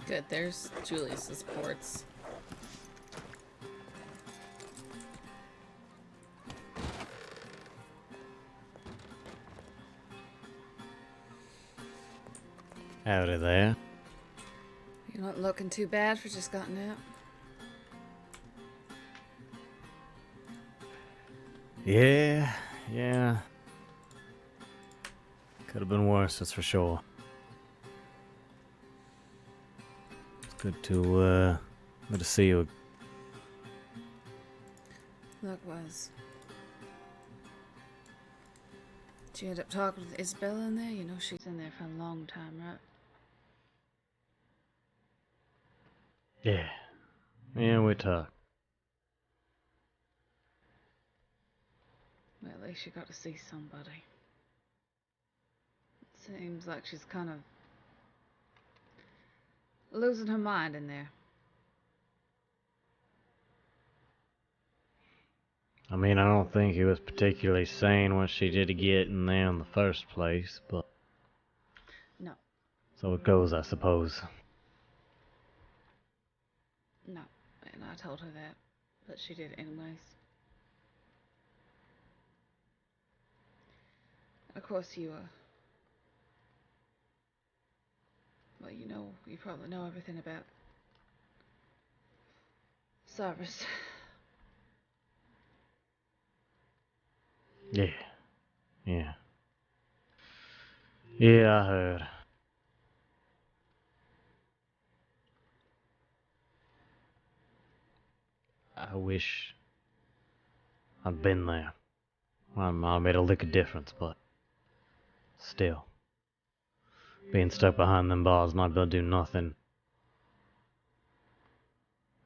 Good, there's Julius's ports. Howdy there. You're not looking too bad for just gotten out. Yeah. Could have been worse, that's for sure. It's good to see you. Likewise. Did you end up talking with Isabella in there? You know she's in there for a long time, right? Yeah, we talked. Well, at least you got to see somebody. It seems like she's kind of losing her mind in there. I mean, I don't think he was particularly sane what she did to get in there in the first place, but... No. So it goes, I suppose. No. And I told her that. But she did anyways. Of course you, well, you probably know everything about Cyrus. Yeah, I heard. I wish I'd been there. I made a lick of difference, but still. Being stuck behind them bars not gonna do nothing.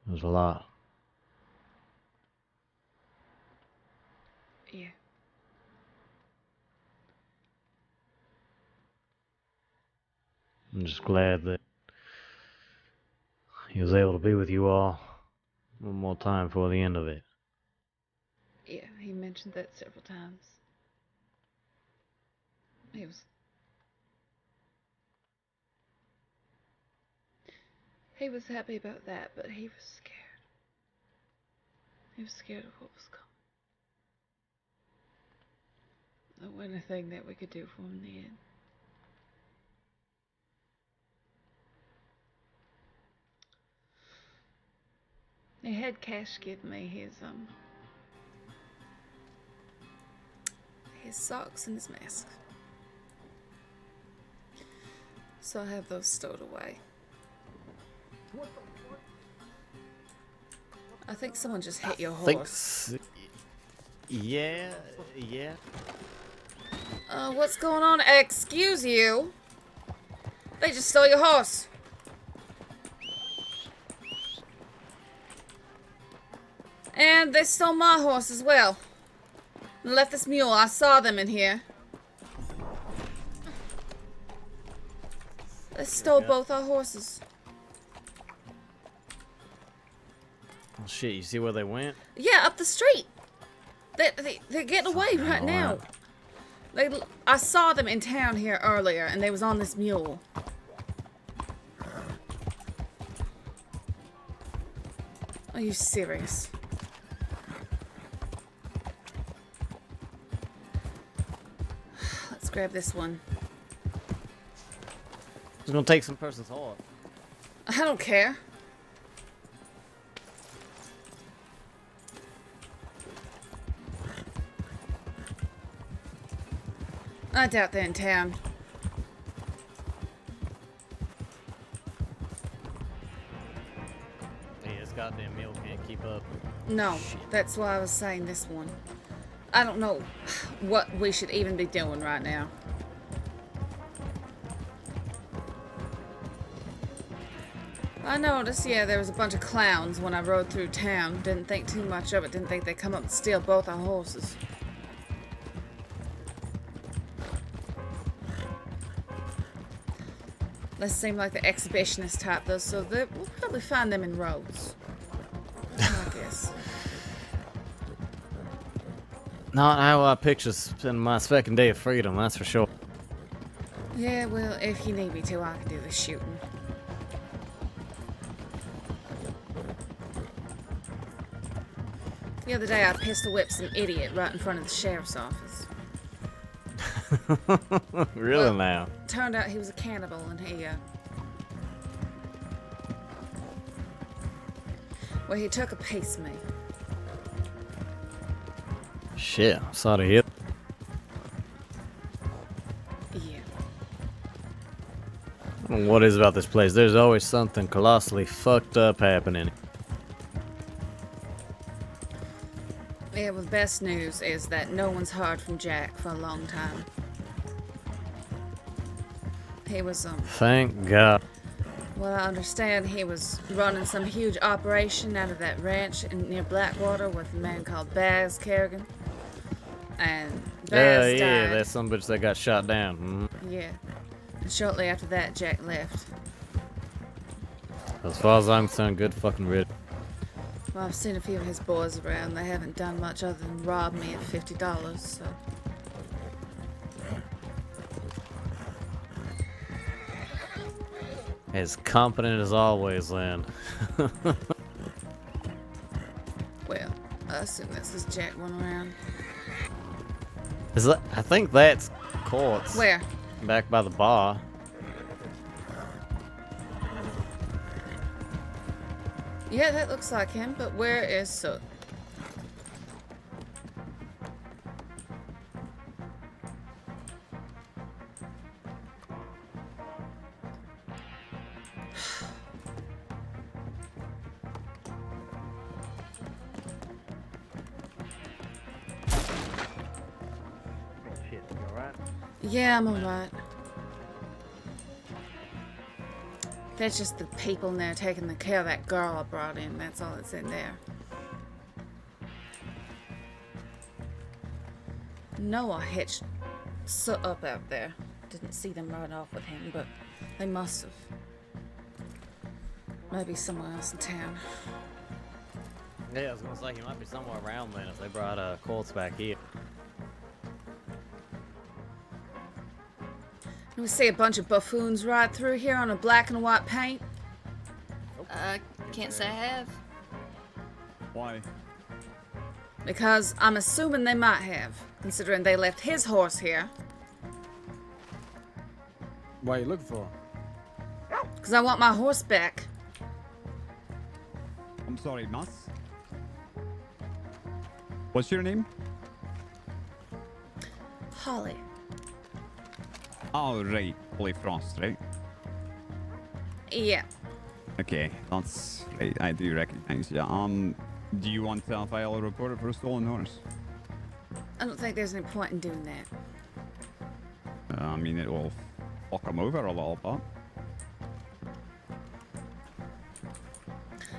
There's a lot. Yeah. I'm just glad that he was able to be with you all one more time before the end of it. Yeah, he mentioned that several times. He was happy about that, but he was scared. He was scared of what was coming. There wasn't anything that we could do for him in the end. He had Cash give me his socks and his mask. So I have those stowed away. I think someone just hit your horse. Yeah. What's going on? Excuse you. They just stole your horse. And they stole my horse as well. And left this mule. I saw them in here. They stole both our horses. Oh shit, you see where they went? Yeah, up the street. They're getting away right now. I saw them in town here earlier, and they was on this mule. Are you serious? Let's grab this one. It's gonna take some person's heart. I don't care. I doubt they're in town. Yeah, this goddamn mule can't keep up. No, that's why I was saying this one. I don't know what we should even be doing right now. I noticed, yeah, there was a bunch of clowns when I rode through town. Didn't think too much of it. Didn't think they'd come up and steal both our horses. They seem like the exhibitionist type, though, so we'll probably find them in roads. I guess. Not how I picture spending my second day of freedom, that's for sure. Yeah, well, if you need me to, I can do the shooting. The other day I pistol whipped some idiot right in front of the sheriff's office. Really Well, now? Turned out he was a cannibal and he took a piece of me. Shit, sorry to hear. Yeah. I don't know what is about this place. There's always something colossally fucked up happening. Yeah, well, the best news is that no one's heard from Jack for a long time. He was, Thank God. well, I understand he was running some huge operation out of that ranch near Blackwater with a man called Baz Kerrigan. And Baz Yeah, died. that's some bitch that got shot down. Mm-hmm. Yeah. And shortly after that, Jack left. As far as I'm concerned, good fucking rid. Well, I've seen a few of his boys around. They haven't done much other than rob me at $50, so... As competent as always, then. Well, I assume this is Jack one around. Is that? I think that's Courts. Where? Back by the bar. Yeah, that looks like him, but where is Soot? Shit, you alright? Yeah, I'm alright. That's just the people in there taking the care of that girl I brought in. That's all that's in there. Noah hitched Soot up out there. Didn't see them run off with him, but they must have. Maybe somewhere else in town. Yeah, I was gonna say he might be somewhere around then if they brought Courts back here. We see a bunch of buffoons ride through here on a black and white paint. Can't say I have. Why? Because I'm assuming they might have, considering they left his horse here. What are you looking for? Because I want my horse back. I'm sorry, miss. What's your name? Holly. Oh, right. Holy Frost, right? Yeah. Okay, that's right. I do recognize you. Do you want to file a report for a stolen horse? I don't think there's any point in doing that. I mean, it will fuck him over a little bit.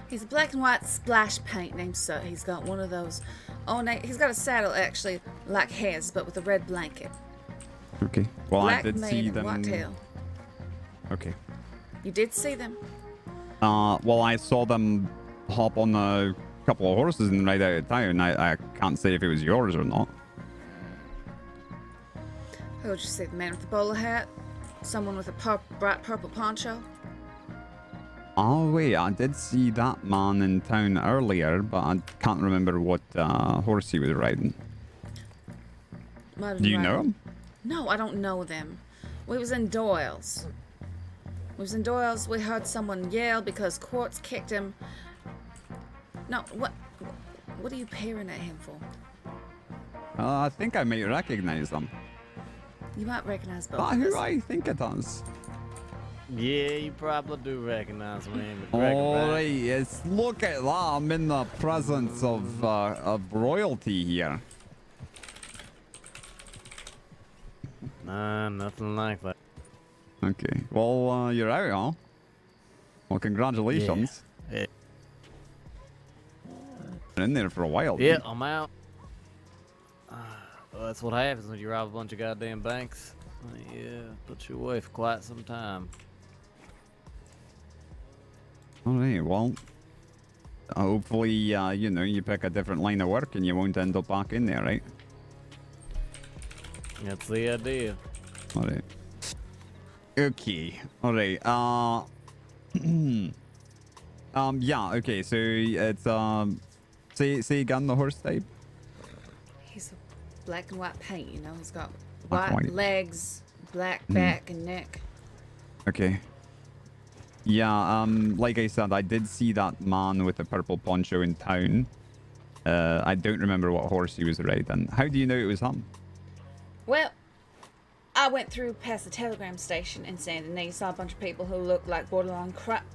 He's a black and white splash paint named Soot. He's got one of those. Oh, no, he's got a saddle actually like his, but with a red blanket. Okay. Well, Black I did mane see and them. white tail. Okay. You did see them? Well, I saw them hop on a couple of horses and ride out of town. I can't say if it was yours or not. Who would you see? The man with the bowler hat? Someone with a bright purple poncho? Oh, wait, I did see that man in town earlier, but I can't remember what horse he was riding. Might have Do you been know right. him? No, I don't know them. We was in Doyle's. We heard someone yell because Quartz kicked him. No, what are you peering at him for? I think I might recognize them. You might recognize both But of who us. I think it is. Yeah, you probably do recognize me, McGregor. All right? right, yes. Look at that. I'm in the presence of royalty here. Nah, nothing like that. Okay. Well, you're out, huh? Well, congratulations. Yeah. Been in there for a while. Yeah, I'm out. Well, that's what happens when you rob a bunch of goddamn banks. Yeah, put you away for quite some time. All right. Well, hopefully, you know, you pick a different line of work and you won't end up back in there, right? That's the idea. All right. Okay. All right. Yeah. Okay. So it's Say again the horse type. He's a black and white paint, you know. He's got Black and white white. legs, black back and neck. Okay. Yeah, like I said, I did see that man with the purple poncho in town. I don't remember what horse he was riding. How do you know it was him? Well, I went through past the telegram station in Saint Denis, saw a bunch of people who looked like borderline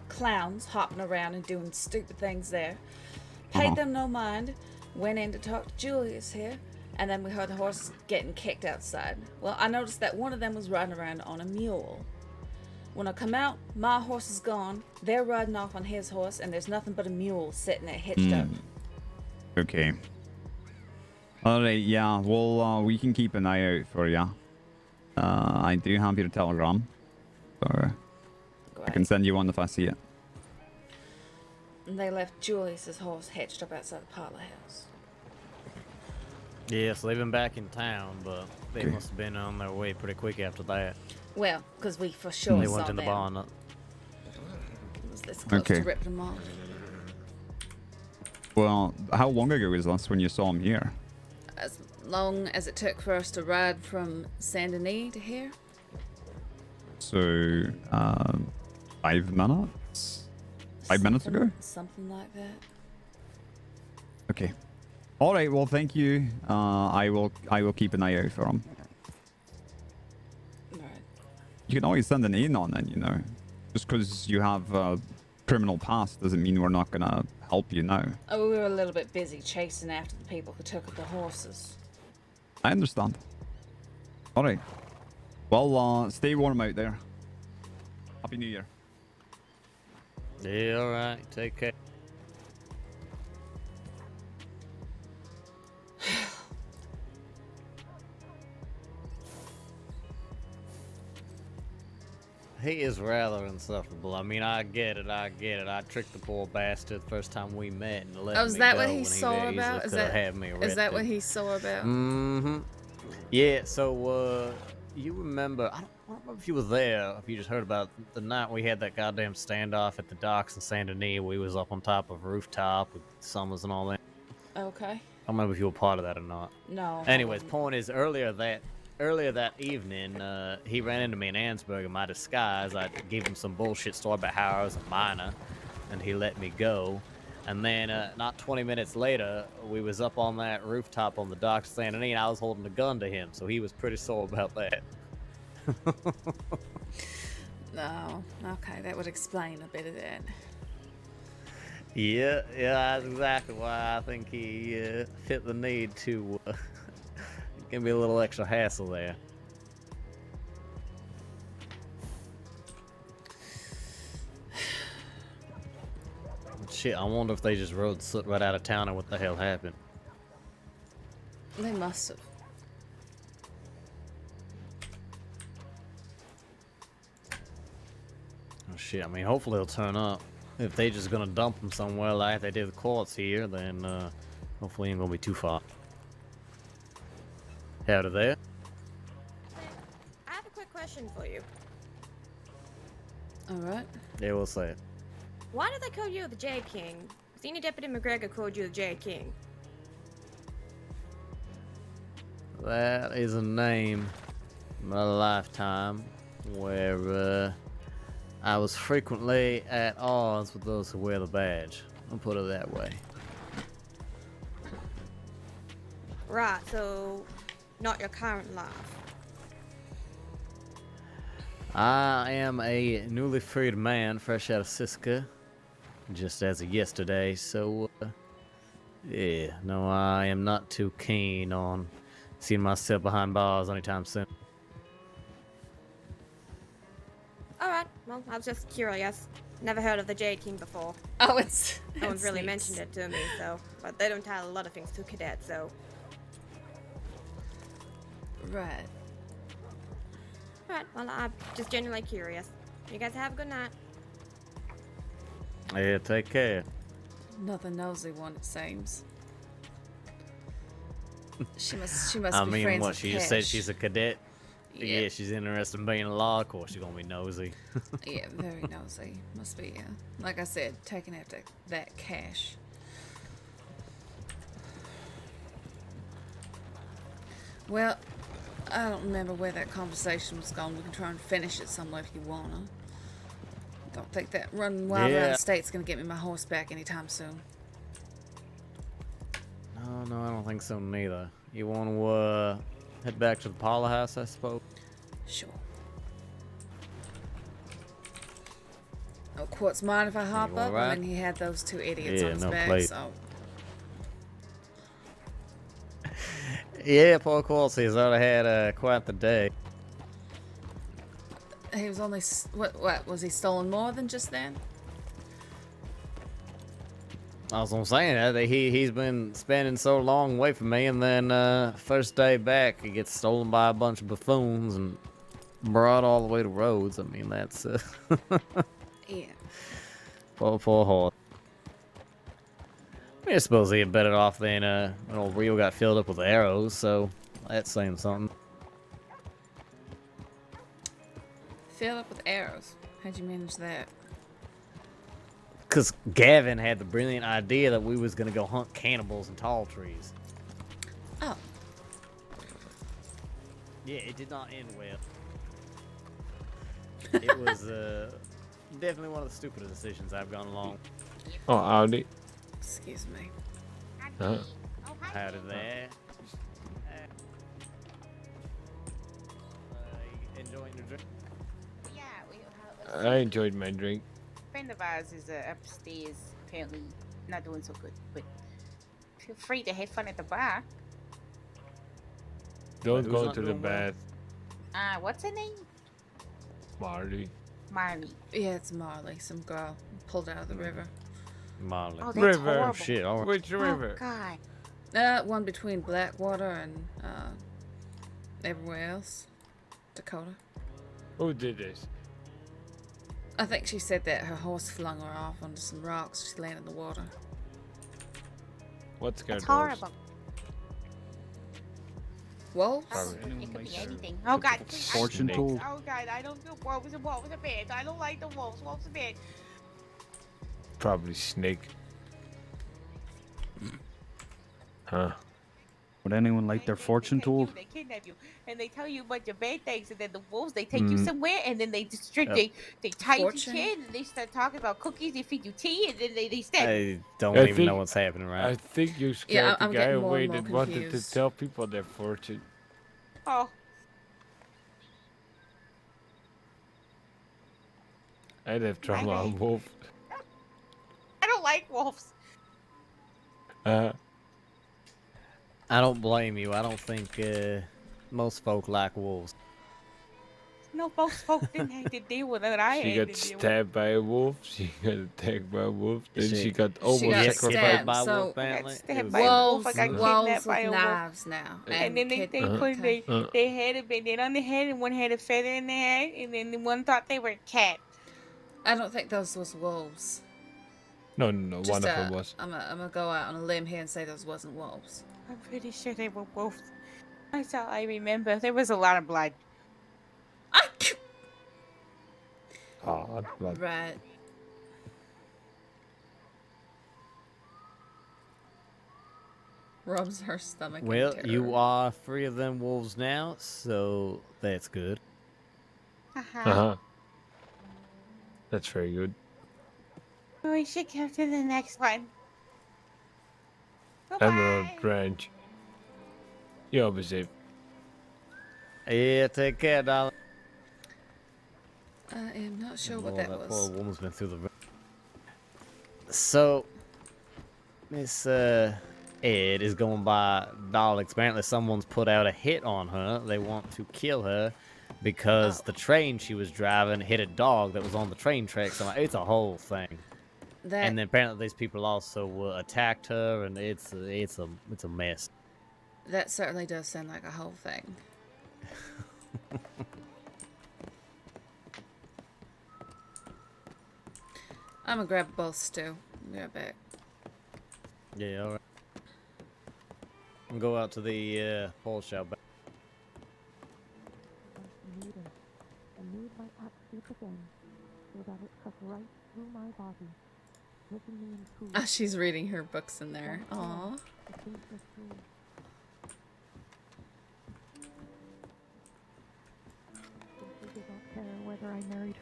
clowns hopping around and doing stupid things there. Paid them no mind, went in to talk to Julius here, and then we heard the horses getting kicked outside. Well, I noticed that one of them was riding around on a mule. When I come out, my horse is gone. They're riding off on his horse, and there's nothing but a mule sitting there hitched up. Okay. Alright, yeah, well, we can keep an eye out for you. I do have your telegram. So I can send you one if I see it. And they left Julius's horse hitched up outside the Parlour house. Yes, they've been back in town, but they must have been on their way pretty quick after that. Well, because we for sure They saw went in the them. barn. It was this close to ripping them off. Well, how long ago was this when you saw him here? As long as it took for us to ride from Saint Denis to here. So, 5 minutes? 5 minutes ago? Something like that. Okay. All right. Well, thank you. I will keep an eye out for him. Right. You can always send an in on it, you know. Just because you have a criminal past doesn't mean we're not gonna help you now. Oh, we were a little bit busy chasing after the people who took the horses. I understand. All right. Well, stay warm out there. Happy New Year. Yeah, all right. Take care. He is rather insufferable. I mean, I get it. I tricked the poor bastard the first time we met and let me go. Oh, is that what when he saw about? Is that what he saw about? Mm-hmm. Yeah, so, you remember, I don't remember if you were there, if you just heard about the night we had that goddamn standoff at the docks in Saint Denis. We was up on top of a rooftop with Summers and all that. Okay. I don't remember if you were part of that or not. No. Anyways, point is, earlier that evening, he ran into me in Ansburg in my disguise. I gave him some bullshit story about how I was a minor, and he let me go. And then, not 20 minutes later, we was up on that rooftop on the docks of Saint Denis, and I was holding a gun to him, so he was pretty sore about that. No. Okay, that would explain a bit of that. Yeah, that's exactly why I think he fit the need to give me a little extra hassle there. Shit, I wonder if they just rode soot right out of town or what the hell happened. They must have. Oh shit, I mean, hopefully they'll turn up. If they just gonna dump them somewhere like they did the courts here, then hopefully it ain't gonna be too far. Howdy there. I have a quick question for you. Alright. Yeah, we'll say it. Why do they call you the Jade King? Senior Deputy McGregor called you the Jade King. That is a name in my lifetime where I was frequently at odds with those who wear the badge. I'll put it that way. Right, so not your current life. I am a newly freed man, fresh out of Sisika, just as of yesterday, so, yeah, no, I am not too keen on seeing myself behind bars anytime soon. Alright, well, I was just curious. Never heard of the Jade King before. Oh, it's... No one's it's really neat. mentioned it to me, so. But they don't tell a lot of things to cadets, so. Right. Alright, well, I'm just genuinely curious. You guys have a good night. Yeah, take care. Another nosy one, it seems. She must I be mean, friends what, with she just said Cash. she's a cadet? Yeah. Yeah, she's interested in being a law, of course she's gonna be nosy. Yeah, very nosy. Must be, like I said, taking after that Cash. Well, I don't remember where that conversation was going. We can try and finish it somewhere if you wanna. Don't think that running wild around Yeah. the state's gonna get me my horse back anytime soon. No, I don't think so neither. You want to head back to the Parlour house, I suppose? Sure. Oh, Quartz, mind if I hop up? alright? I mean, he had those two idiots Yeah, on his no, back, please. so... Yeah, poor Quilty has already had quite the day. He was only... What, was he stolen more than just then? I was gonna say that he's been spending so long away from me, and then first day back he gets stolen by a bunch of buffoons and brought all the way to Rhodes. I mean, that's Yeah. poor horse. I suppose he had better off than an old reel got filled up with arrows, so that's saying something. Filled up with arrows. How'd you manage that? Because Gavin had the brilliant idea that we was gonna go hunt cannibals in tall trees. Oh. Yeah, it did not end well. It was definitely one of the stupider decisions I've gone along. Oh, howdy. Excuse me. Huh? How did that? You enjoying your drink? Yeah, I enjoyed my drink. a friend of ours is upstairs, apparently not doing so good, but feel free to have fun at the bar. Don't who's go not to the doing well? bath, What's her name? Marley. Marley. Yeah, it's Marley, some girl pulled out of the river. Marley. Oh, that's River. horrible. Shit, alright. Which river? Oh, God. One between Blackwater and, everywhere else. Dakota. Who did this? I think she said that her horse flung her off onto some rocks. She landed in the water. What scared That's horse? horrible. Wolves? Probably. It could be anything. Oh, God. Please, Fortune Snake. tool. Oh, God. I don't do wolves. Wolves are bad. I don't like the wolves. Wolves are bad. Probably snake. Huh? Would anyone like their fortune tool? They kidnap you, and they tell you a bunch of bad things, and then the wolves, they take you somewhere, and then they distribute, they tie you to Fortune? chair, and they start talking about cookies, they feed you tea, and then they stab you. I don't I even think- know what's happening, I right? think you Yeah, scared I'm the guy getting more away and more that wanted to confused. tell people their fortune. Oh, I'd have trauma on wolf. I don't like wolves. Uh, I don't blame you. I don't think most folk like wolves. No, folk didn't have to deal with it. I she had got to deal with. stabbed by a wolf. She got attacked by a wolf. Then She- she got almost got sacrificed. stabbed. by a so- wolf, apparently. stabbed It was- by a wolf. Wolves, I got kidnapped wolves by with a wolf. knives now. And then they put they had a bandana on the head, and one had a feather in the head, and then the one thought they were a cat. I don't think those was wolves. No, Just, one of them was. I'm gonna go out on a limb here and say those wasn't wolves. I'm pretty sure they were wolves. That's all I remember. There was a lot of blood. Oh, blood. Right. Rubs her stomach. in Well, terror. you are free of them wolves now, so that's good. Uh-huh. That's very good. We should go to the next one. Emerald Bye-bye. Ranch. You'll be safe. Yeah, take care, darling. I am not sure what Oh, that poor was. woman's been through the. So, Miss Ed is going by Daleks. Apparently, someone's put out a hit on her. They want to kill her because the train she was driving hit a dog that was on the train tracks. So it's a whole thing. That And then apparently these people also attacked her, and it's a mess. that certainly does sound like a whole thing. I'm gonna grab a bowl of stew. Be right back. Yeah, all right. And go out to the pawn shop. Ah, she's reading her books in there. Aw.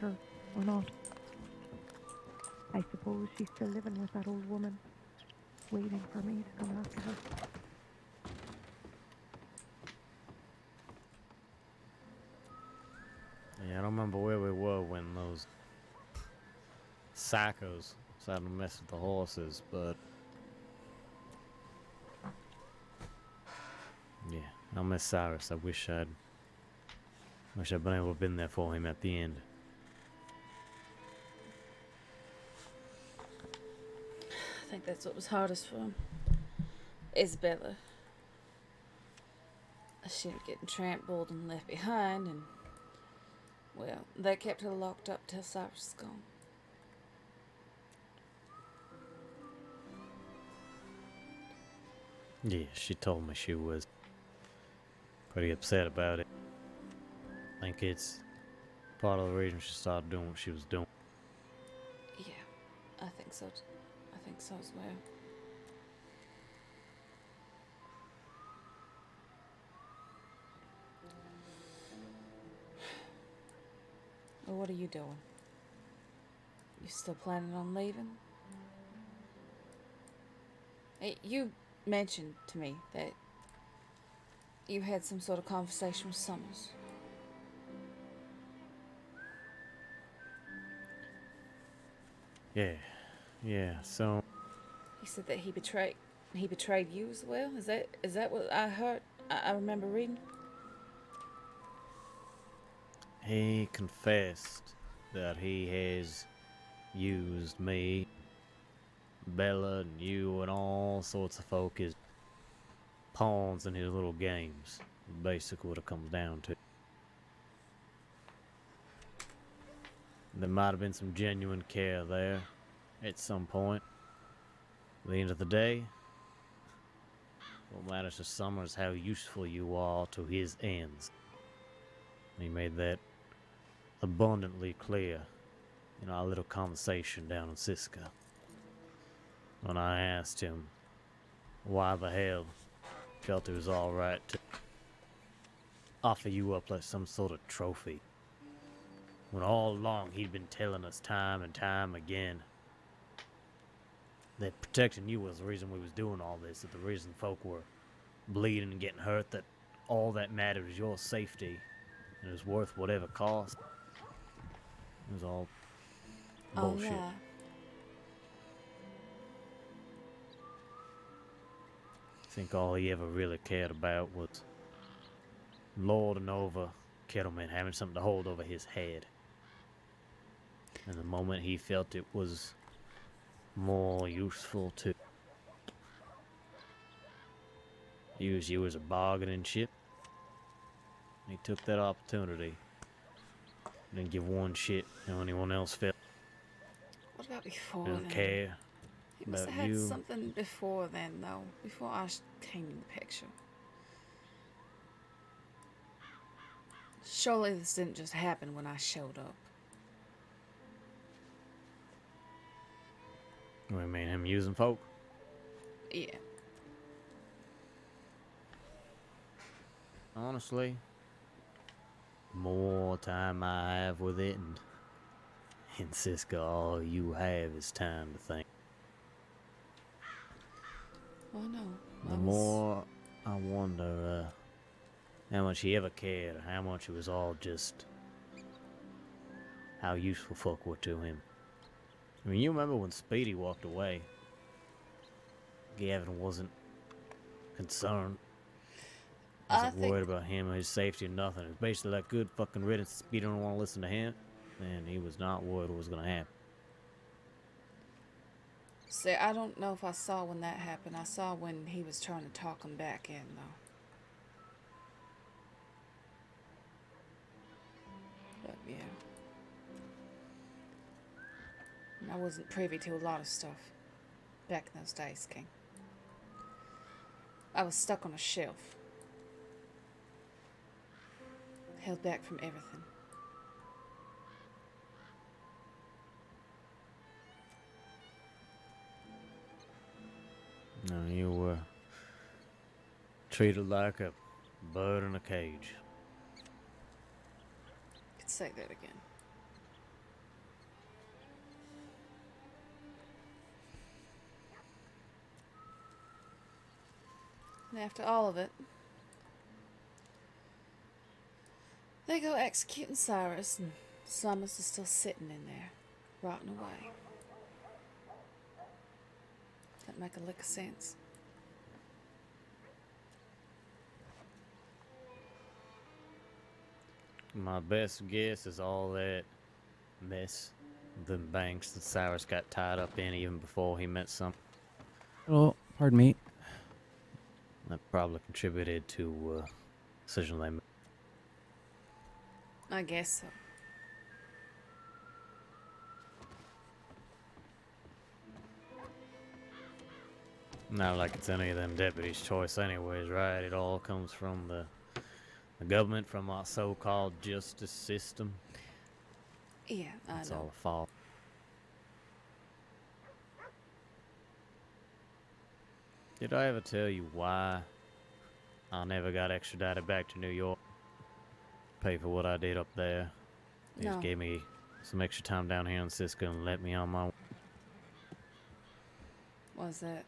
her or not. I suppose she's still living with that old woman, waiting for me to come after her. Yeah, I don't remember where we were when those psychos decided to mess with the horses, but yeah, I miss Cyrus. I wish I'd been able to have been there for him at the end. I think that's what was hardest for him. Isabella. She was getting trampled and left behind, and well, they kept her locked up till Cyrus was gone. Yeah, she told me she was pretty upset about it. I think it's part of the reason she started doing what she was doing. Yeah, I think so. I think so as well. Well, what are you doing? You still planning on leaving? Hey, you mentioned to me that you had some sort of conversation with Summers. Yeah, so He said that he betrayed you as well. Is that what I heard? I remember reading. he confessed that he has used me, Bella, and you, and all sorts of folk as pawns in his little games. Basically what it comes down to. There might have been some genuine care there at some point. At the end of the day, what matters to Summer is how useful you are to his ends. He made that abundantly clear in our little conversation down in Sisika. When I asked him why the hell he felt it was alright to offer you up like some sort of trophy. When all along he'd been telling us time and time again that protecting you was the reason we was doing all this, that the reason folk were bleeding and getting hurt, that all that mattered was your safety, and it was worth whatever cost. It was all bullshit. Oh, yeah. I think all he ever really cared about was lording over Kettleman, having something to hold over his head. And the moment he felt it was more useful to use you as a bargaining chip, he took that opportunity. Didn't give one shit how anyone else felt. What about before Didn't then? care He must about have had you. something before then, though. Before I came in the picture. Surely this didn't just happen when I showed up. What do you mean, him using folk? Yeah. Honestly, more time I have with it, and in Cisco, all you have is time to think. Oh no. The more I wonder how much he ever cared, or how much it was all just how useful folk were to him. I mean, you remember when Speedy walked away? Gavin wasn't concerned. Wasn't worried about him or his safety or nothing. It was basically like good fucking riddance. Speedy don't want to listen to him, and he was not worried what was going to happen. See, I don't know if I saw when that happened. I saw when he was trying to talk him back in, though. But yeah. I wasn't privy to a lot of stuff back in those days, King. I was stuck on a shelf. Held back from everything. No, you were treated like a bird in a cage. Could say that again. And after all of it, they go executing Cyrus, and Summers is still sitting in there, rotting away. That make a lick of sense. My best guess is all that mess, the banks that Cyrus got tied up in even before he met some. Oh, pardon me. That probably contributed to decision they made. I guess so. Not like it's any of them deputies' choice anyways, right? It all comes from the government, from our so-called justice system. Yeah, I It's know. all a fault. Did I ever tell you why I never got extradited back to New York? Pay for what I did up there. They No. just gave me some extra time down here in Sisika and let me on my way. Was that?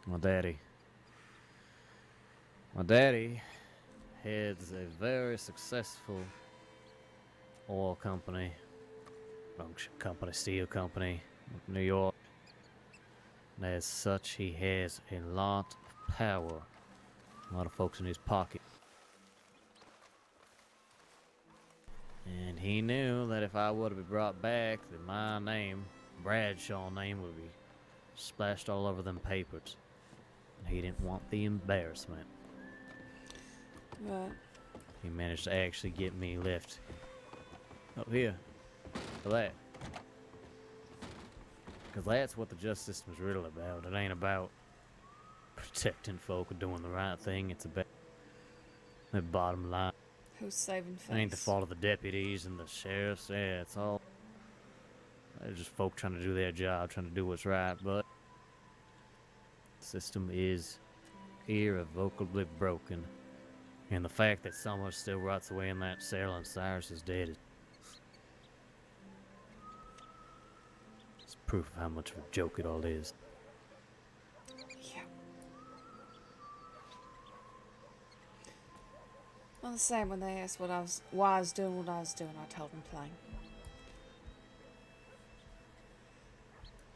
My daddy heads a very successful oil company, function company, steel company, in New York. And as such, he has a lot of power, a lot of folks in his pocket. And he knew that if I were to be brought back, that my name, Bradshaw name, would be splashed all over them papers. And he didn't want the embarrassment. Right. He managed to actually get me left up here for that. Because that's what the justice system is really about. It ain't about protecting folk or doing the right thing. It's about the bottom line. Who's saving face? It ain't the fault of the deputies and the sheriffs. Yeah, it's all... They're just folk trying to do their job, trying to do what's right, but... the system is irrevocably broken. And the fact that someone still rots away in that cell and Cyrus is dead is proof of how much of a joke it all is. Yeah. Well, the same when they asked why I was doing what I was doing, I told them plain.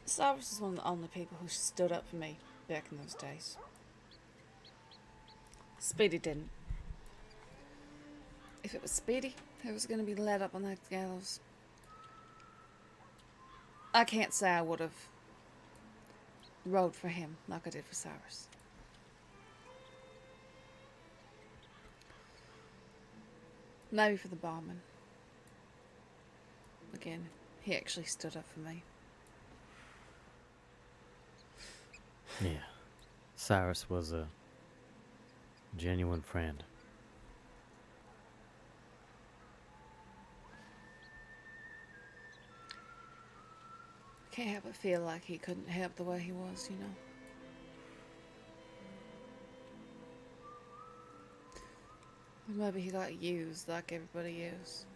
Cyrus is one of the only people who stood up for me back in those days. Speedy didn't. If it was Speedy who was going to be led up on that gallows, I can't say I would have rode for him like I did for Cyrus. Maybe for the barman. Again, he actually stood up for me. Yeah. Cyrus was a genuine friend. Can't help but feel like he couldn't help the way he was, you know. Or maybe he got used like everybody else.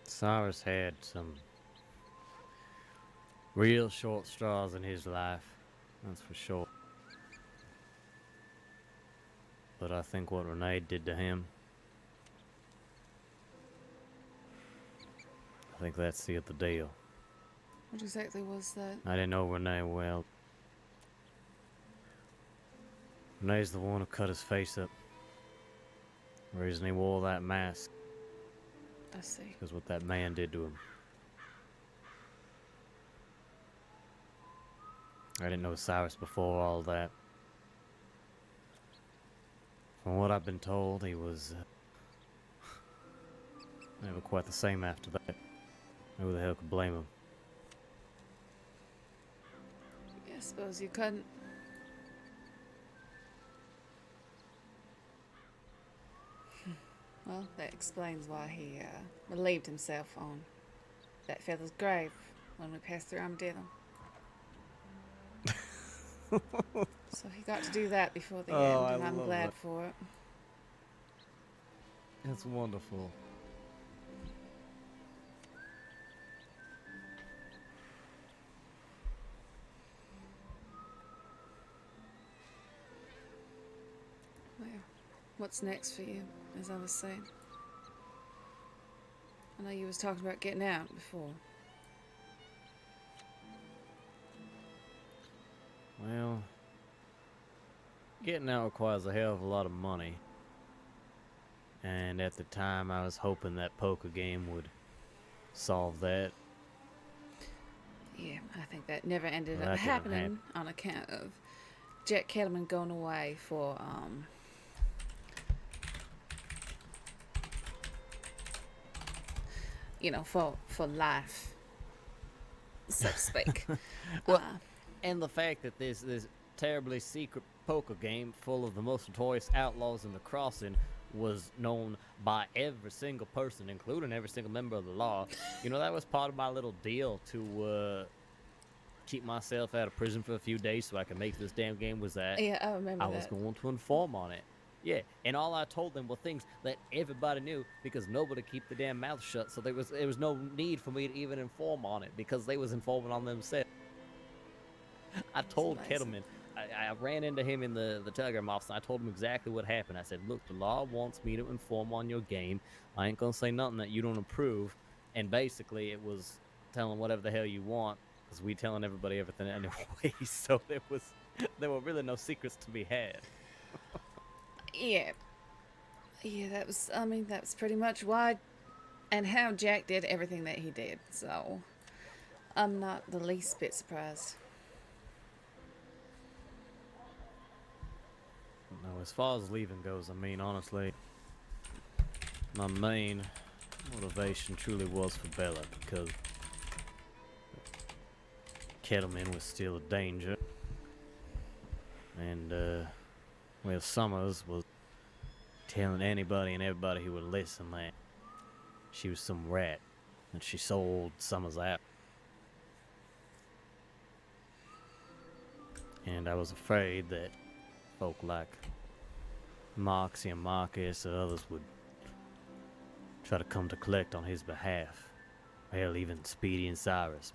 Cyrus had some real short straws in his life, that's for sure. But I think what Rene did to him, I think that sealed the deal. What exactly was that? I didn't know Rene well. Rene's the one who cut his face up. The reason he wore that mask I see. is what that man did to him. I didn't know Cyrus before all that. From what I've been told, he was never quite the same after that. Who the hell could blame him? Yeah, I suppose you couldn't. Well, that explains why he relieved himself on that feather's grave when we passed through Armadillo. So he got to do that before the Oh, end, I and I'm love glad it. for it. That's wonderful. Well, what's next for you, as I was saying? I know you was talking about getting out before. Well, getting out requires a hell of a lot of money. And at the time, I was hoping that poker game would solve that. Yeah, I think that never ended Well, up that didn't happening on account of Jack Kettleman going away for, you know, for life, so to speak. Well, and the fact that this terribly secret poker game full of the most notorious outlaws in the crossing was known by every single person, including every single member of the law. You know, that was part of my little deal to keep myself out of prison for a few days so I could make this damn game, was that Yeah, I remember I was that. going to inform on it. Yeah, and all I told them were things that everybody knew because nobody keep the damn mouth shut, so there was no need for me to even inform on it because they was informing on themselves. I told amazing. Kettleman, I ran into him in the telegram office, and I told him exactly what happened. I said, look, the law wants me to inform on your game. I ain't gonna say nothing that you don't approve. And basically, it was telling whatever the hell you want, because we telling everybody everything anyway, so there were really no secrets to be had. Yeah. Yeah, that was, I mean, that's pretty much why and how Jack did everything that he did, so I'm not the least bit surprised. No, as far as leaving goes, I mean, honestly, my main motivation truly was for Bella, because Kettleman was still a danger, and well, Summers was telling anybody and everybody who would listen that she was some rat, and she sold Summers out. And I was afraid that folk like Moxie and Marcus and others would try to come to collect on his behalf. Hell, even Speedy and Cyrus.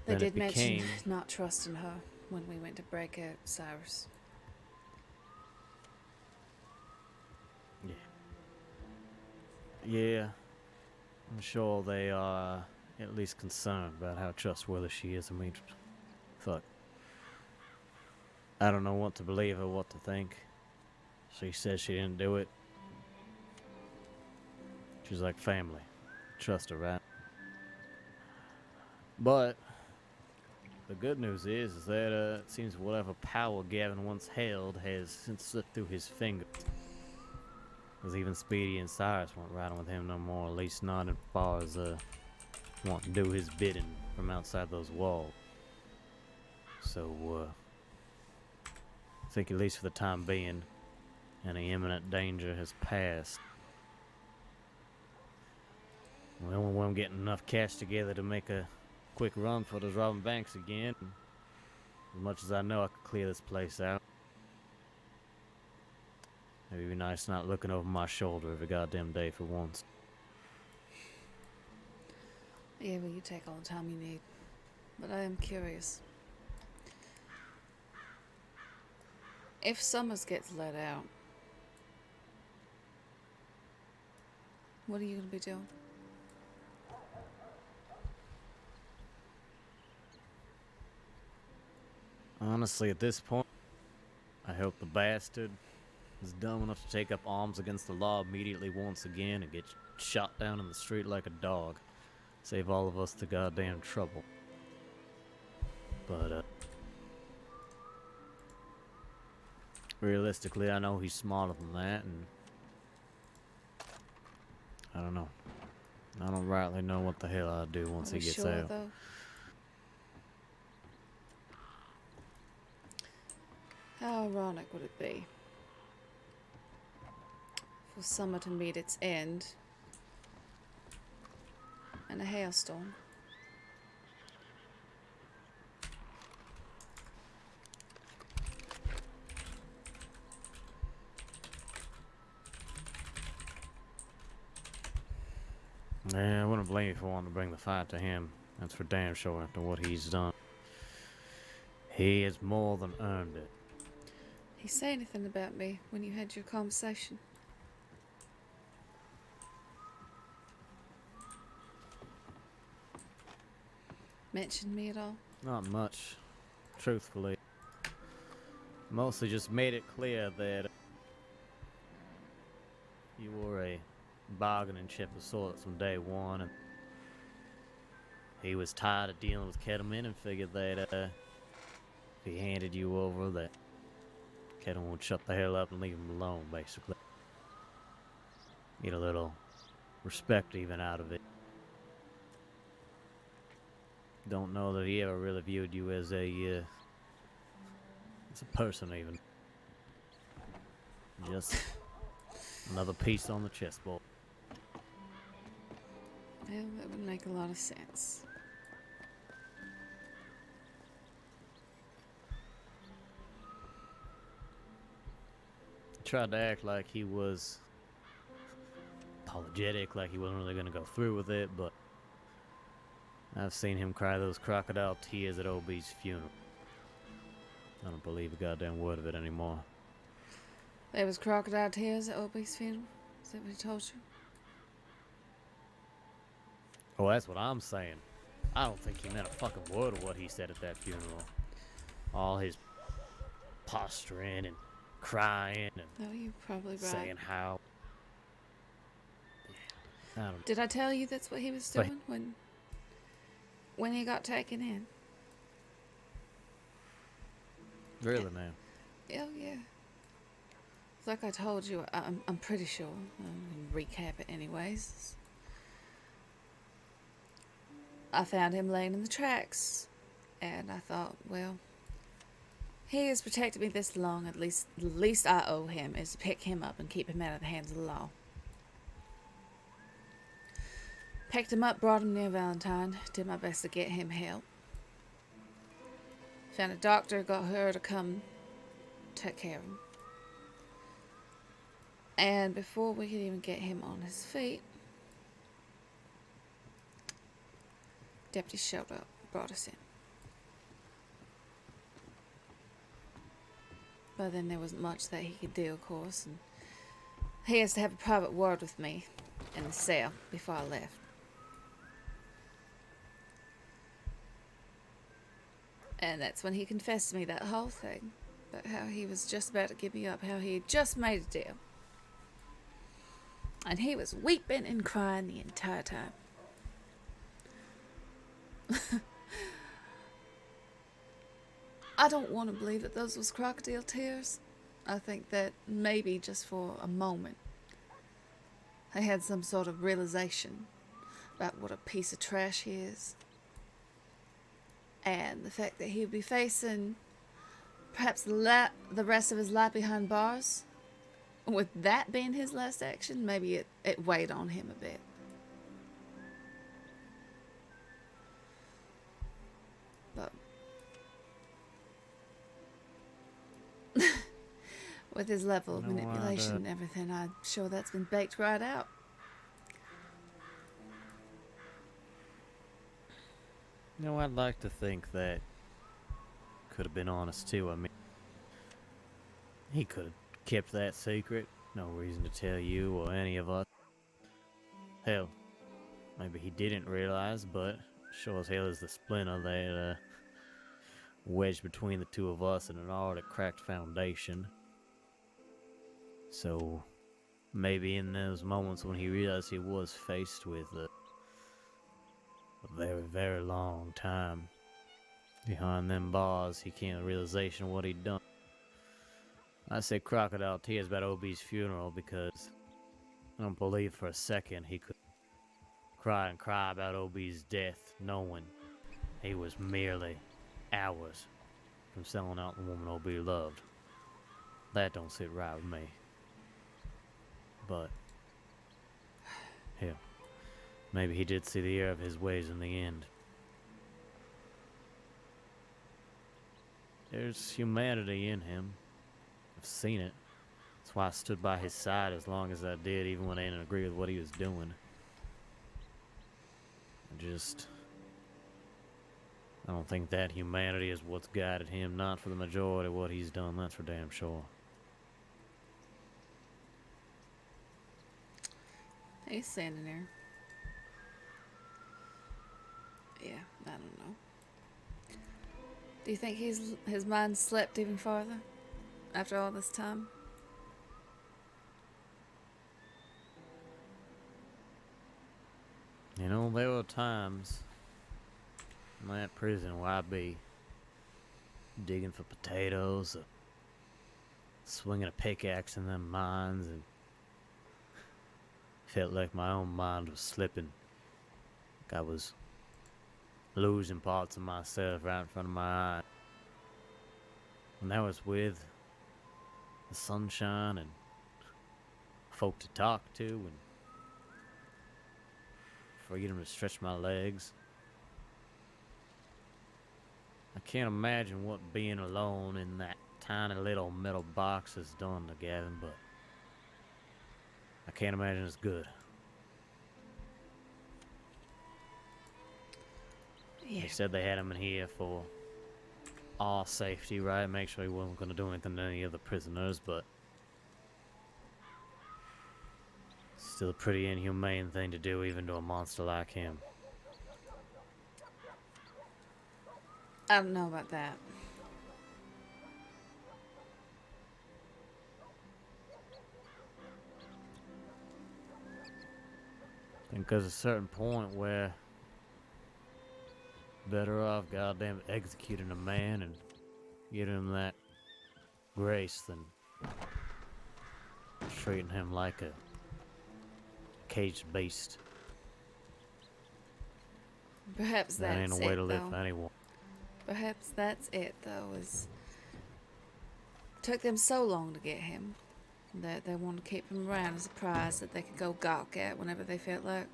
They Then did it became... mention not trusting her when we went to break out Cyrus. Yeah, I'm sure they are at least concerned about how trustworthy she is. I mean, fuck. I don't know what to believe or what to think. She says she didn't do it. She's like family. Trust her, right? But the good news is that it seems whatever power Gavin once held has since slipped through his fingers. Because even Speedy and Cyrus weren't riding with him no more, at least not as far as wanting to do his bidding from outside those walls. So, I think at least for the time being, any imminent danger has passed. Well, we won't get enough cash together to make a quick run for those robbing banks again. As much as I know, I could clear this place out. It'd be nice not looking over my shoulder every goddamn day for once. Yeah, well, you take all the time you need. But I am curious. If Summers gets let out, what are you going to be doing? Honestly, at this point, I hope the bastard is dumb enough to take up arms against the law immediately once again and get shot down in the street like a dog. Save all of us the goddamn trouble. But, realistically, I know he's smarter than that, and I don't know. I don't rightly know what the hell I'd do once Are he we gets sure, out. though? How ironic would it be for summer to meet its end and a hailstorm? Yeah, I wouldn't blame you for wanting to bring the fight to him. That's for damn sure after what he's done. He has more than earned it. He say anything about me when you had your conversation? Mentioned me at all? Not much, truthfully. Mostly just made it clear that you were a bargaining chip of sorts from day one, and he was tired of dealing with Kettleman and figured that if he handed you over, that Kettleman would shut the hell up and leave him alone, basically. Get a little respect even out of it. Don't know that he ever really viewed you as a person even. Just another piece on the chessboard. Well, that would make a lot of sense. Tried to act like he was apologetic, like he wasn't really going to go through with it, but I've seen him cry those crocodile tears at OB's funeral. I don't believe a goddamn word of it anymore. There was crocodile tears at OB's funeral? Is that what he told you? Oh, that's what I'm saying. I don't think he meant a fucking word of what he said at that funeral. All his posturing and crying and No, you're probably right. saying how... Yeah, I don't... Did I tell you that's what he was doing when he got taken in? Really, man? Oh, yeah. Like I told you, I'm pretty sure. Recap it anyways. I found him laying in the tracks, and I thought, well, he has protected me this long. At least the least I owe him is to pick him up and keep him out of the hands of the law. Picked him up, brought him near Valentine, did my best to get him help. Found a doctor, got her to come take care of him. And before we could even get him on his feet, deputy showed up, brought us in. But then there wasn't much that he could do, of course, and he has to have a private word with me in the cell before I left. And that's when he confessed to me that whole thing, about how he was just about to give me up, how he had just made a deal. And he was weeping and crying the entire time. I don't want to believe that those was crocodile tears. I think that maybe just for a moment I had some sort of realization about what a piece of trash he is. And the fact that he would be facing perhaps the rest of his life behind bars. With that being his last action, maybe it weighed on him a bit. But with his level of manipulation and everything, I'm sure that's been baked right out. You know, I'd like to think that could have been honest too. I mean, he could have kept that secret. No reason to tell you or any of us. Hell, maybe he didn't realize, but sure as hell is the splinter that wedged between the two of us and an already cracked foundation. So maybe in those moments when he realized he was faced with a very, very long time behind them bars, he came to the realization of what he'd done. I say crocodile tears about OB's funeral because I don't believe for a second he could cry and cry about OB's death, knowing he was merely hours from selling out the woman OB loved. That don't sit right with me. But hell, maybe he did see the error of his ways in the end. There's humanity in him. I've seen it. That's why I stood by his side as long as I did, even when I didn't agree with what he was doing. I don't think that humanity is what's guided him, not for the majority of what he's done, that's for damn sure. He's standing there. Yeah, I don't know. Do you think his mind slept even farther after all this time? You know, there were times in that prison where I'd be digging for potatoes, or swinging a pickaxe in them mines, and felt like my own mind was slipping. Like I was losing parts of myself right in front of my eyes. And that was with the sunshine and folk to talk to and freedom to stretch my legs. I can't imagine what being alone in that tiny little metal box has done to Gavin, but I can't imagine it's good. Yeah. They said they had him in here for our safety, right? Make sure he wasn't going to do anything to any of the prisoners, but still a pretty inhumane thing to do even to a monster like him. I don't know about that. I think there's a certain point where better off goddamn executing a man and giving him that grace than treating him like a caged beast. Perhaps That ain't that's a way it, to live though. for anyone. Perhaps that's it, though, is took them so long to get him that they wanted to keep him around as a prize that they could go gawk at whenever they felt like.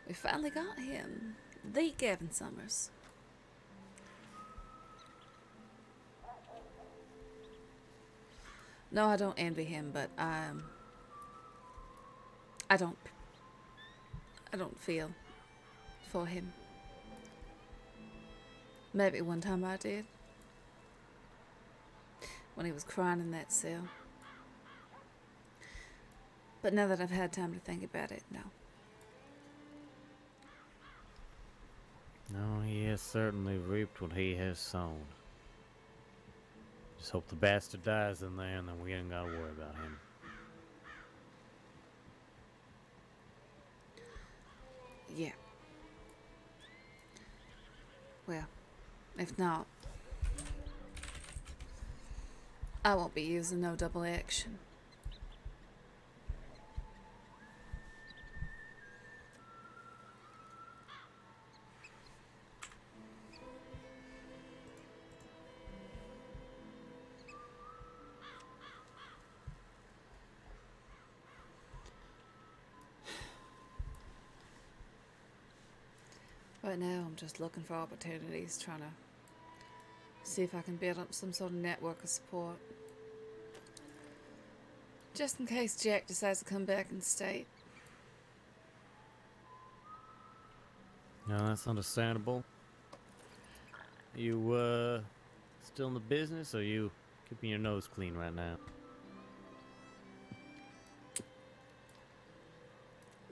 We finally got him. The Gavin Summers. No, I don't envy him, but I don't feel for him. Maybe one time I did. When he was crying in that cell. But now that I've had time to think about it, no. No, he has certainly reaped what he has sown. Just hope the bastard dies in there and then we ain't gotta worry about him. Yeah. Well, if not, I won't be using no double action. Right now, I'm just looking for opportunities, trying to see if I can build up some sort of network of support. Just in case Jack decides to come back and stay. No, that's understandable. You, still in the business, or you keeping your nose clean right now?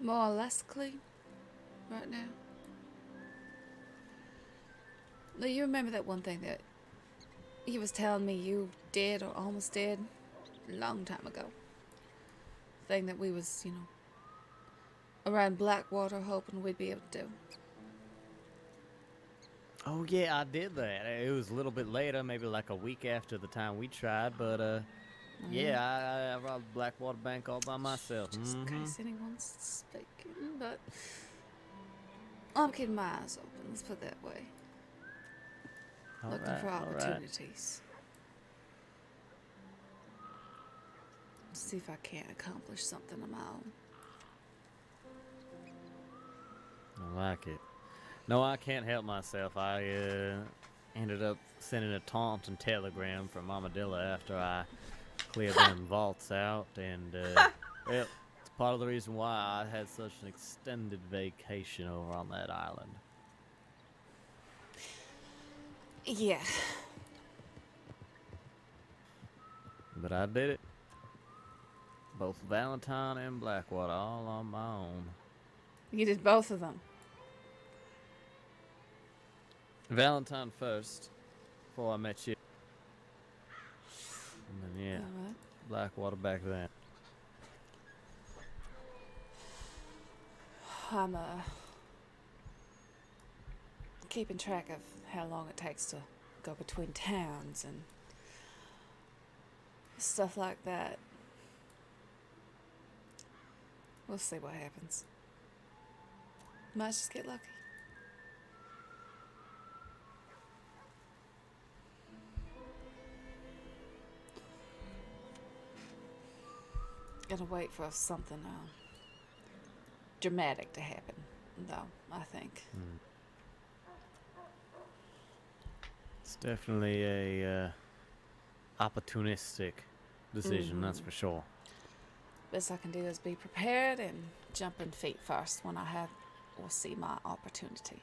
More or less clean right now. Now, you remember that one thing that he was telling me you did or almost did a long time ago? Thing that we was, you know, around Blackwater hoping we'd be able to do. Oh yeah, I did that. It was a little bit later, maybe like a week after the time we tried, but yeah, I robbed Blackwater Bank all by myself. Just in case anyone's speaking, but I'm keeping my eyes open, let's put it that way. Looking for opportunities. See if I can't accomplish something of my own. I like it. No, I can't help myself. I ended up sending a taunting telegram from Armadillo after I cleared them vaults out, and well, it's part of the reason why I had such an extended vacation over on that island. Yeah. But I did it. Both Valentine and Blackwater all on my own. You did both of them. Valentine first, before I met you. And then, yeah, Alright. Blackwater back then. I'm keeping track of how long it takes to go between towns and stuff like that. We'll see what happens. Might just get lucky. Gotta wait for something dramatic to happen, though, I think. It's definitely a opportunistic decision, that's for sure. Best I can do is be prepared and jump in feet first when I have or see my opportunity.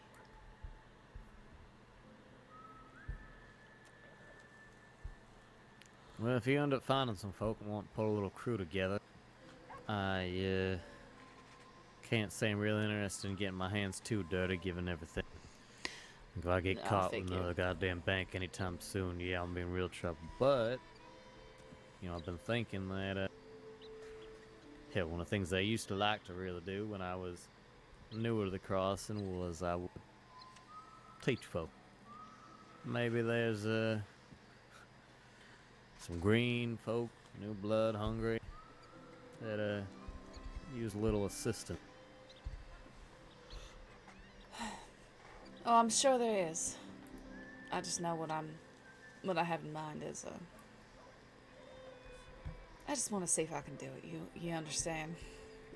Well, if you end up finding some folk and want to put a little crew together, I can't say I'm really interested in getting my hands too dirty given everything. If I get I caught with figure. another goddamn bank anytime soon, yeah, I'm in real trouble. But, you know, I've been thinking that, hell, one of the things I used to like to really do when I was newer to the crossing was I would teach folk. Maybe there's some green folk, new blood, hungry, that use a little assistance. Oh, I'm sure there is. I just know what I have in mind is I just want to see if I can do it. You understand?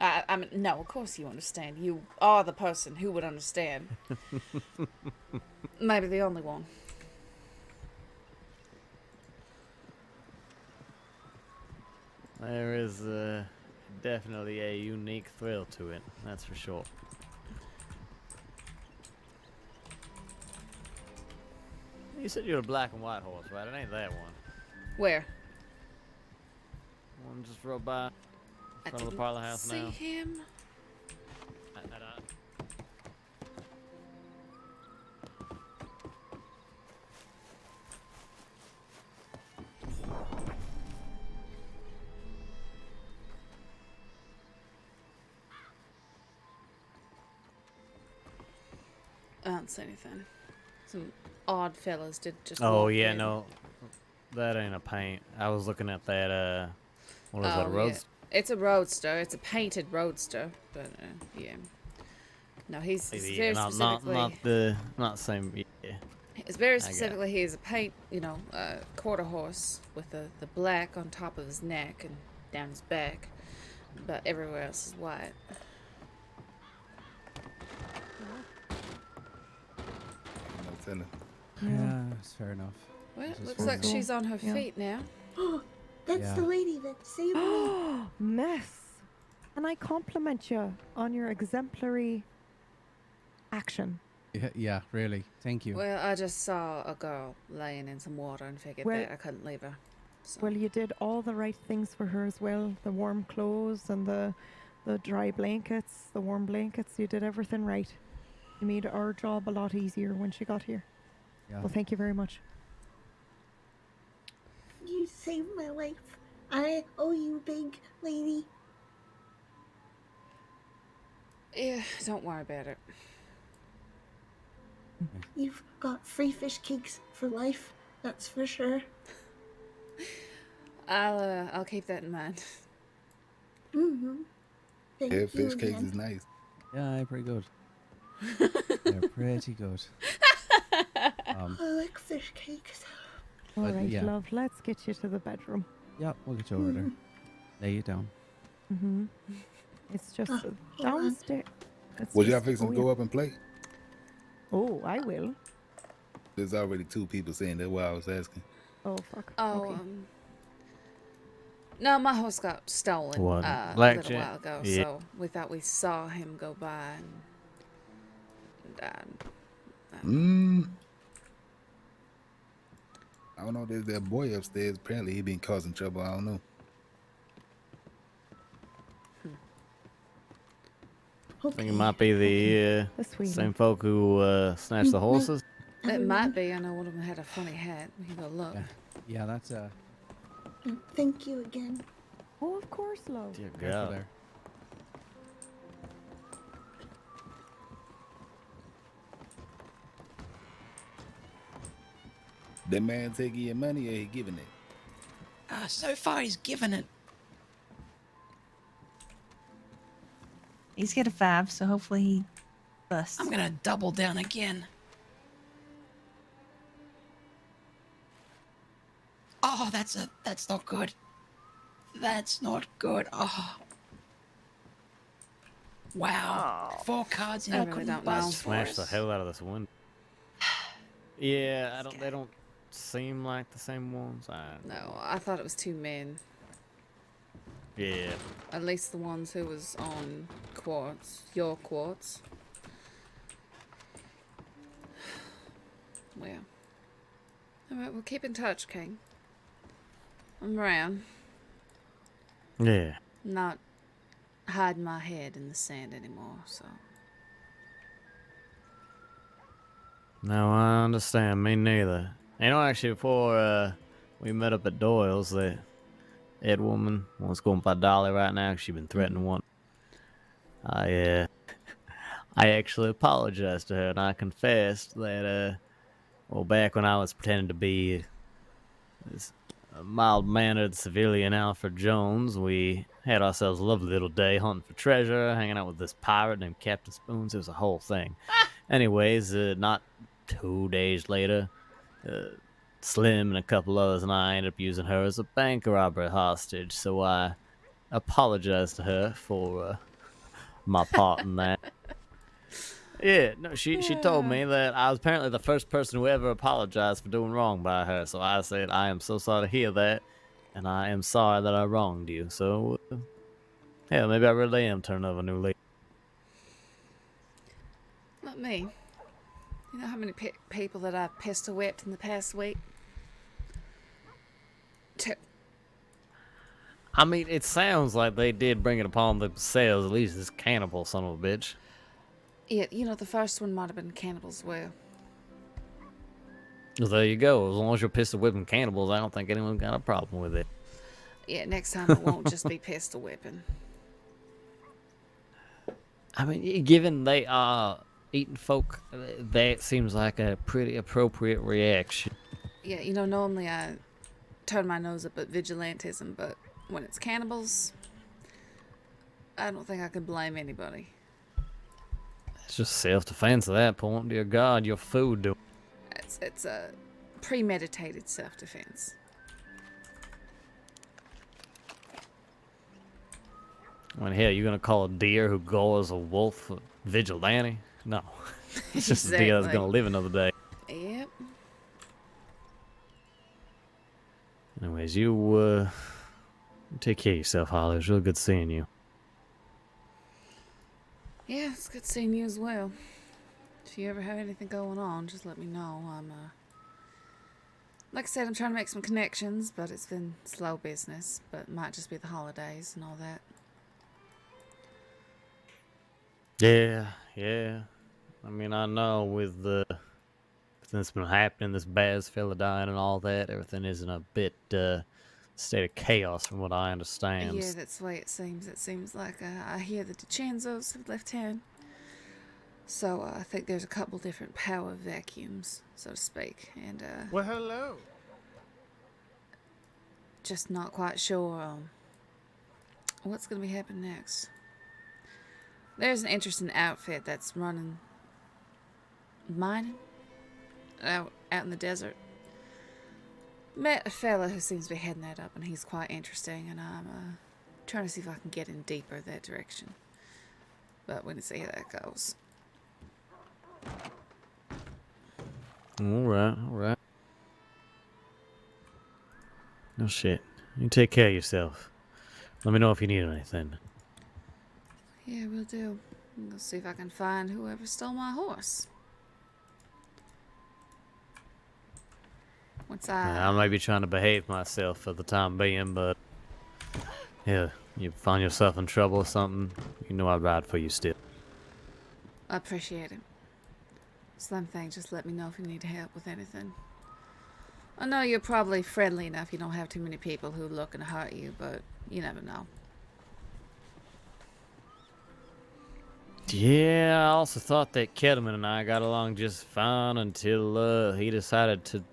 I mean, no, of course you understand. You are the person who would understand. Maybe the only one. There is definitely a unique thrill to it, that's for sure. You said you're a black and white horse, right? It ain't that one. Where? One just rode by in I front of the didn't Parlour house see now. him. I don't see anything. Some odd fellas did just Oh walk yeah, in. no, that ain't a paint. I was looking at that. What is that? A Oh, road? yeah. It's a roadster. It's a painted roadster. But yeah. No, he's Yeah, very not specifically. not the same. Yeah. It's very got it. specifically. He is a paint, quarter horse with the black on top of his neck and down his back, but everywhere else is white. Yeah, it's fair enough. Well, This is looks fair like enough. she's on her Yeah. feet now. That's Yeah. the lady that saved me. Mess. And I compliment you on your exemplary action. Yeah, really. Thank you. Well, I just saw a girl laying in some water and figured Well- that I couldn't leave her. So. Well, you did all the right things for her as well. The warm clothes and the dry blankets, the warm blankets. You did everything right. You made our job a lot easier when she got here. Yeah. Well, thank you very much. You saved my life. I owe you, big lady. Yeah, don't worry about it. You've got free fish cakes for life. That's for sure. I'll keep that in mind. Mm-hmm. Thank Yeah, you fish cakes again. is nice. Yeah, pretty good. They're pretty good. I like fish cakes. All But, right, yeah. love. Let's get you to the bedroom. Yeah, we'll get you over there. Lay you down. Mm-hmm. It's just hold on. downstairs. Was y'all fixing to yeah. go up and play? Oh, I will. There's already two people saying that's why I was asking. Oh, fuck. Oh, Okay. No, my horse got stolen What, a little blackjack? while ago, Yeah. so we thought we saw him go by and I don't know. There's that boy upstairs. Apparently, he been causing trouble. I don't know. I think it might be the same folk who snatched the horses. it might be. I know one of them had a funny hat. We can go look. Yeah, that's Thank you again. Oh, of course, love. Dear careful God. there. That man taking your money or he giving it? So far, he's given it. He's got a 5, so hopefully he busts. I'm gonna double down again. Oh, that's not good. That's not good. Oh. Wow. 4 cards and I I really couldn't don't know. bust for Smash us. the hell out of this window. Yeah, they don't seem like the same ones. No, I thought it was 2 men. Yeah. At least the ones who was on quartz. Your quartz. Well. Alright, we'll keep in touch, King. I'm around. Yeah. Not hiding my head in the sand anymore, so. No, I understand. Me neither. You know, actually, before we met up at Doyle's, the Ed woman wants going by Dolly right now 'cause she's been threatening one. I actually apologized to her, and I confessed that, well, back when I was pretending to be this mild-mannered civilian Alfred Jones, we had ourselves a lovely little day hunting for treasure, hanging out with this pirate named Captain Spoons. It was a whole thing. Anyways, not 2 days later, Slim and a couple others and I ended up using her as a bank robbery hostage, so I apologized to her for my part in that. Yeah, no, she told me that I was apparently the first person who ever apologized for doing wrong by her, so I said, I am so sorry to hear that, and I am sorry that I wronged you, so, yeah, maybe I really am turning over a new leaf. Not me. You know how many people that I've pistol whipped in the past week? 2. I mean, it sounds like they did bring it upon themselves, at least this cannibal son of a bitch. Yeah, you know, the first one might have been cannibals. Well, Well, there you go. As long as you're pistol whipping cannibals, I don't think anyone got a problem with it. yeah, next time it won't just be pistol whipping. I mean, given they are eating folk, that seems like a pretty appropriate reaction. Yeah, you know, normally I turn my nose up at vigilantism, but when it's cannibals, I don't think I can blame anybody. It's just self-defense at that point. Dear God, your food do. It's a premeditated self-defense. I mean, hell, you gonna call a deer who gores a wolf a vigilante? No. It's just a deer that's Exactly. gonna live another day. Yep. Anyways, you take care of yourself, Holly. It was really good seeing you. Yeah, it's good seeing you as well. If you ever have anything going on, just let me know. I'm, like I said, I'm trying to make some connections, but it's been slow business. But it might just be the holidays and all that. Yeah. I mean, I know with everything that's been happening, this Baz fella dying and all that, everything is in a bit state of chaos from what I understand. Yeah, that's the way it seems. It seems like I hear the DiCenzos have left town. So I think there's a couple different power vacuums, so to speak. And Well, hello. just not quite sure what's going to be happening next. There's an interesting outfit that's running mining out in the desert. Met a fella who seems to be heading that up, and he's quite interesting, and I'm trying to see if I can get in deeper that direction. But we can see how that goes. All right. No shit. You take care of yourself. Let me know if you need anything. Yeah, we'll do. I'll see if I can find whoever stole my horse. Once I might be trying to behave myself for the time being, but yeah, you find yourself in trouble or something, you know I'd ride for you still. I appreciate it. Slim thing, just let me know if you need help with anything. I know you're probably friendly enough, you don't have too many people who look and hurt you, but you never know. Yeah, I also thought that Kettleman and I got along just fine until he decided to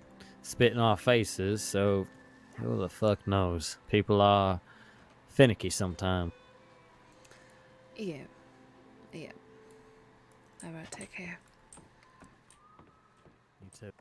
spit in our faces, so who the fuck knows? People are finicky sometimes. Yeah. Yeah. Alright, take care. You too.